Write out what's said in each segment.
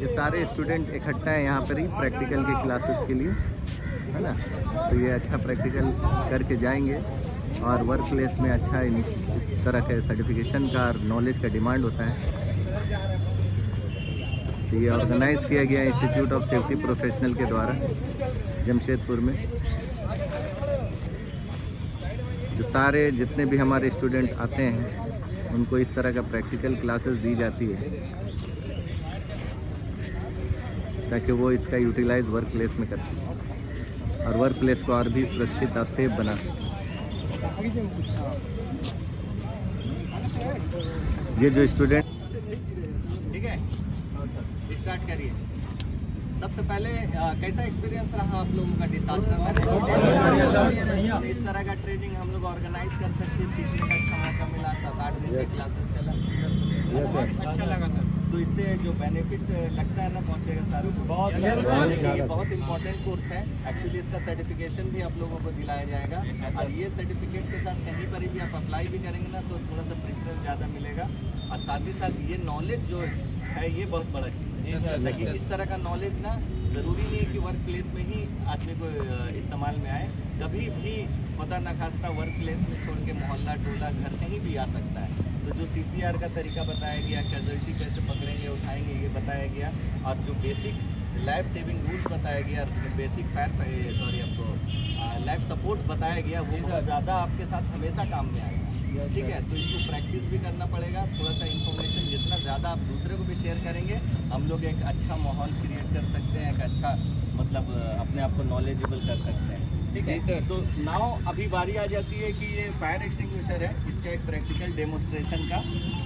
ये सारे स्टूडेंट इकट्ठा हैं यहाँ पर ही प्रैक्टिकल के क्लासेस के लिए, है ना। तो ये अच्छा प्रैक्टिकल करके जाएंगे और वर्क प्लेस में अच्छा इस तरह के सर्टिफिकेशन का और नॉलेज का डिमांड होता है। तो ये ऑर्गेनाइज़ किया गया इंस्टीट्यूट ऑफ सेफ्टी प्रोफेशनल के द्वारा जमशेदपुर में। जो सारे जितने भी हमारे स्टूडेंट आते हैं उनको इस तरह का प्रैक्टिकल क्लासेस दी जाती है ताकि वो इसका यूटिलाइज वर्क प्लेस में कर सकें और वर्क प्लेस को और भी सुरक्षित और सेफ बना सकें। ये जो स्टूडेंट, ठीक है, स्टार्ट करिए। सबसे पहले कैसा एक्सपीरियंस रहा आप लोगों का डिसास्टर मैनेजमेंट? इस तरह का ट्रेनिंग हम लोग ऑर्गेनाइज कर सकते, सीखने का अच्छा मौका मिला, 7-8 दिन के क्लासेस चला, अच्छा लगा था। तो इससे जो बेनिफिट लगता है ना पहुंचेगा सारों को। ये बहुत इंपॉर्टेंट कोर्स है एक्चुअली। इसका सर्टिफिकेशन भी आप लोगों को दिलाया जाएगा और ये सर्टिफिकेट के साथ कहीं पर भी आप अप्लाई भी करेंगे ना तो थोड़ा सा प्रेफरेंस ज़्यादा मिलेगा। और साथ ही साथ ये नॉलेज जो है ये बहुत बड़ा चीज़ है। जैसा कि इस तरह का नॉलेज ना ज़रूरी नहीं है कि वर्क प्लेस में ही आदमी को इस्तेमाल में आए, कभी भी खुदा न खास्ता वर्क प्लेस में छोड़ के मोहल्ला टोला घर कहीं भी आ सकता है। तो जो CPR का तरीका बताया गया, कैजुअल्टी कैसे पकड़ेंगे उठाएंगे ये बताया गया, और जो बेसिक लाइफ सेविंग रूल्स बताया गया, बेसिक आपको लाइफ सपोर्ट बताया गया, वो बहुत ज़्यादा आपके साथ हमेशा काम में आएगा। ठीक है, तो इसको प्रैक्टिस भी करना पड़ेगा। थोड़ा सा इन्फॉर्मेशन जितना ज़्यादा आप दूसरे को भी शेयर करेंगे, हम लोग एक अच्छा माहौल क्रिएट कर सकते हैं, एक अच्छा मतलब अपने आप को नॉलेजेबल कर सकते हैं। ठीक है सर। तो नाउ अभी बारी आ जाती है कि ये फायर एक्सटिंग्विशर है, इसका एक प्रैक्टिकल डेमोस्ट्रेशन का,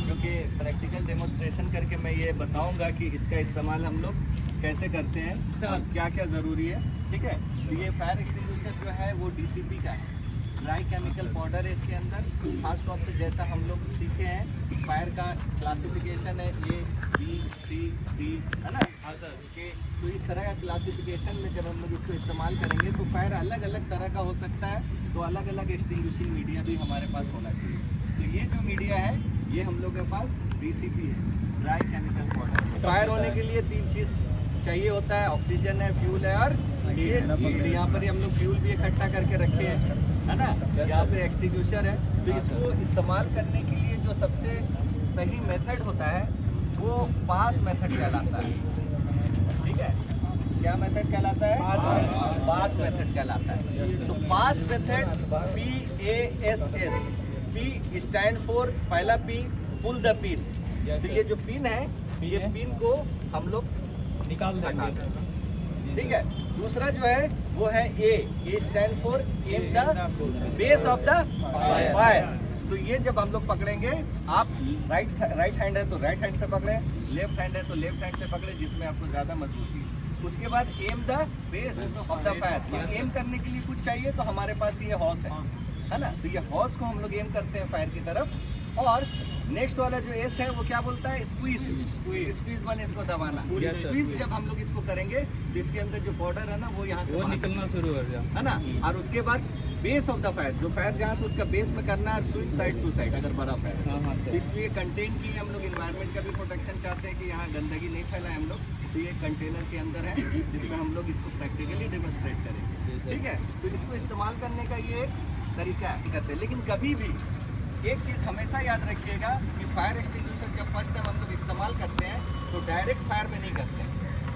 क्योंकि प्रैक्टिकल डेमोस्ट्रेशन करके मैं ये बताऊँगा कि इसका इस्तेमाल हम लोग कैसे करते हैं और क्या क्या ज़रूरी है। ठीक है, तो ये फायर एक्सटिंग्विशर जो है वो DCP का है, ड्राई केमिकल पाउडर है इसके अंदर। खास तौर से जैसा हम लोग सीखे हैं कि फायर का क्लासिफिकेशन है A B C D, है ना। हाँ सर। कि तो इस तरह का क्लासिफिकेशन में जब हम लोग इसको इस्तेमाल करेंगे तो फायर अलग अलग तरह का हो सकता है, तो अलग अलग एक्सटिंग्विशिंग मीडिया भी हमारे पास होना चाहिए। तो ये जो मीडिया है ये हम लोग के पास DCP है, ड्राई केमिकल पाउडर। फायर होने के लिए 3 चीज़ चाहिए होता है, ऑक्सीजन है, फ्यूल है और हीट। तो यहाँ पर हम लोग फ्यूल भी इकट्ठा करके रखे हैं, है ना। यहाँ पे एक्सटिंग्विशर है, तो इसको इस्तेमाल करने के लिए जो सबसे सही मेथड होता है वो पास मेथड कहलाता है। ठीक है, क्या मेथड कहलाता है? पास मेथड कहलाता है। तो pass method PASS, P stand for पहला P पुल द पिन। तो ये जो पिन है ये पिन को हम लोग निकाल देंगे। ठीक है, दूसरा जो है वो है A stand for M the base of the fire. तो ये जब हम लोग पकड़ेंगे, आप राइट हैंड है तो राइट हैंड से पकड़े, लेफ्ट हैंड है तो लेफ्ट हैंड से पकड़े जिसमें आपको ज़्यादा मजबूती है। उसके बाद aim the base of the fire. Aim करने के लिए कुछ चाहिए तो हमारे पास ये हॉस है ना। तो ये हॉस को हम लोग एम करते हैं फायर की तरफ। और नेक्स्ट वाला जो एस है वो क्या बोलता है? स्क्वीज माने इसको दबाना। स्क्वीज जब हम लोग इसको करेंगे तो इसके अंदर जो पाउडर है ना वो यहाँ से निकलना शुरू हो गया, है ना। और उसके बाद बेस ऑफ द फायर, जो फायर जहाँ से उसका बेस में करना है, स्विच साइड टू साइड अगर बड़ा फायर है तो इसलिए कंटेन की हम लोग इन्वायरमेंट का भी प्रोटेक्शन चाहते हैं कि यहाँ गंदगी नहीं फैलाए हम लोग। तो ये कंटेनर के अंदर है जिसमें हम लोग इसको प्रैक्टिकली डेमोन्स्ट्रेट करेंगे। ठीक है, तो इसको इस्तेमाल करने का ये तरीका है। लेकिन कभी भी एक चीज़ हमेशा याद रखिएगा कि फायर एक्सटिंग्विशर जब फर्स्ट टाइम हम लोग इस्तेमाल करते हैं तो डायरेक्ट फायर में नहीं करते हैं।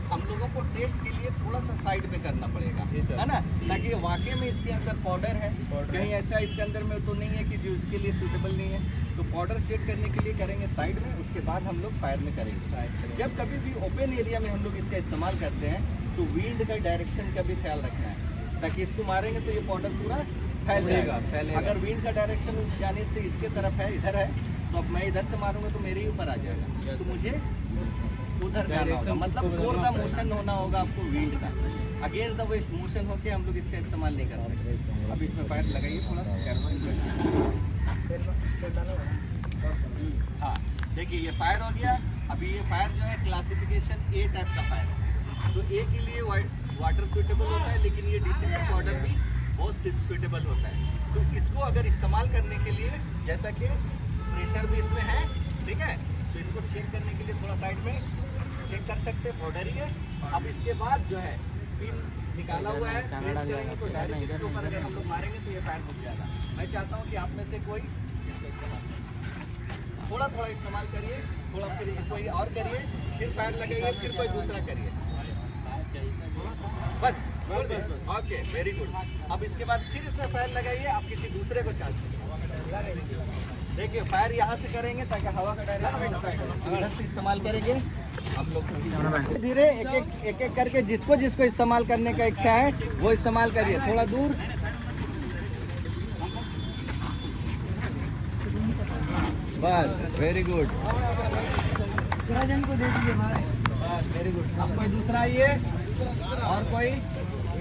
हम लोगों को टेस्ट के लिए थोड़ा सा साइड में करना पड़ेगा, है ना, ताकि वाकई में इसके अंदर पाउडर है, कहीं ऐसा इसके अंदर में तो नहीं है कि जो इसके लिए सूटेबल नहीं है। तो पाउडर सेट करने के लिए करेंगे साइड में, उसके बाद हम लोग फायर में करेंगे। जब कभी भी ओपन एरिया में हम लोग इसका इस्तेमाल करते हैं तो विंड का डायरेक्शन का भी ख्याल रखना है, ताकि इसको मारेंगे तो ये पाउडर पूरा फैलेगा। अगर विंड का डायरेक्शन उस जानिब से इसके तरफ है, इधर है, तो अब मैं इधर से मारूंगा तो मेरे ही ऊपर आ जाएगा, तो मुझे उधर जाना होगा, मतलब फॉर द मोशन होना होगा आपको विंड का। अगेंस्ट द वेस्ट मोशन होके हम लोग इसका इस्तेमाल नहीं कर सकते। अब इसमें फायर लगाइए थोड़ा हाँ, देखिए ये फायर हो गया। अभी ये फायर जो है क्लासिफिकेशन A टाइप का फायर है। तो A के लिए वाटर सूटेबल होता है, लेकिन ये DCP पाउडर भी बहुत सूटेबल होता है। तो इसको अगर इस्तेमाल करने के लिए, जैसा कि प्रेशर भी इसमें है, ठीक है, तो इसको चेक करने के लिए थोड़ा साइड में चेक कर सकते हैं, बॉर्डर ही है। अब इसके बाद जो है पिन निकाला हुआ है, प्रेस करेंगे तो डायरेक्ट इसके ऊपर अगर हम लोग मारेंगे तो ये फायर रुक जाएगा। मैं चाहता हूँ कि आप में से कोई इसका इस्तेमाल थोड़ा थोड़ा इस्तेमाल करिए, थोड़ा फिर कोई और करिए, फिर फायर लगाइए, फिर कोई दूसरा करिए, बस। Okay, very good. अब इसके बाद फिर इसमें फायर लगाइए, आप किसी दूसरे को चार्ज करिए। देखिए फायर यहाँ से करेंगे ताकि हवा का डायरेक्शन इधर से इस्तेमाल करेंगे हम लोग। धीरे एक एक करके जिसको जिसको इस्तेमाल करने का इच्छा है वो इस्तेमाल करिए। थोड़ा दूर, बस, वेरी गुड। को दे दीजिए, बस, वेरी गुड। अब कोई दूसरा आइए और कोई,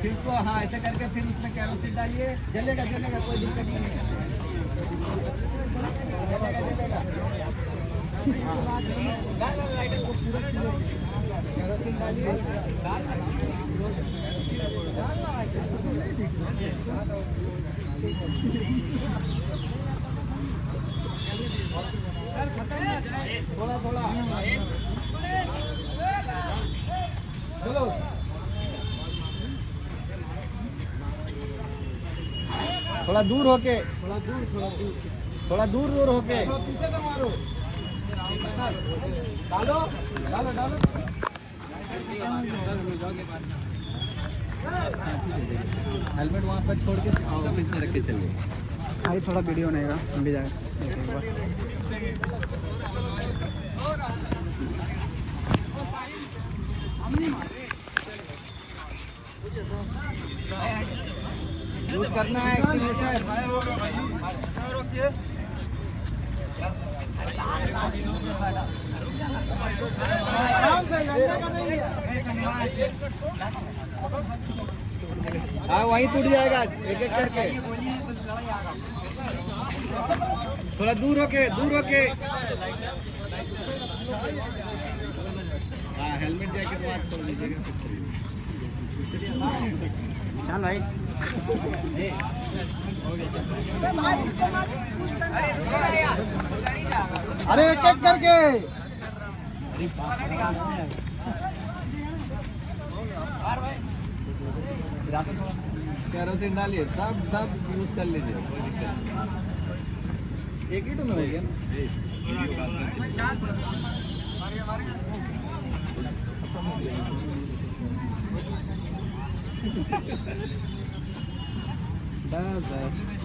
फिर उसको हाँ ऐसे करके फिर उसमें कैरोसिन डालिए, जलेगा जलेगा, कोई दिक्कत नहीं है, जलेगा जलेगा। कैरोसिन डालिए, थोड़ा थोड़ा चलो, थोड़ा दूर होके, थोड़ा दूर होके, पीछे तो मारो, डालो डालो डालो। हेलमेट वहाँ पर छोड़ के ऑफिस में रख के चलिए। आई थोड़ा वीडियो नहीं होगा, हम भी जाए। यूज करना है एक्सीलेशन। हाँ वहीं टूट जाएगा एक एक करके। थोड़ा दूर होके, दूर होके। हाँ हेलमेट जैकेट बात कर लीजिएगा। चल भाई, अरे एक एक करके। कैरोसिन डालिए, सब यूज कर लीजिए, कोई दिक्कत नहीं। एक ही तो में हो गया।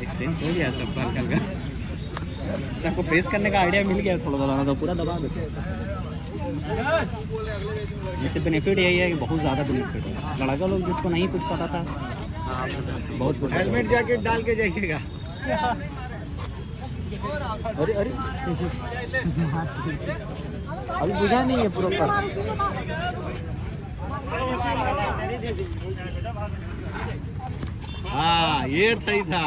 एक्सपीरियंस हो गया सबका हल्का हल्का। सबको प्रेस करने का आइडिया मिल गया, थोड़ा थोड़ा तो पूरा दबा देते। इससे बेनिफिट यही है कि बहुत ज़्यादा बेनिफिट है। लड़का लोग जिसको नहीं कुछ पता था, बहुत कुछ। हेलमेट जैकेट डाल के जाइएगा। अरे अरे अभी बुझा नहीं है पूरा पास। हाँ ये सही था।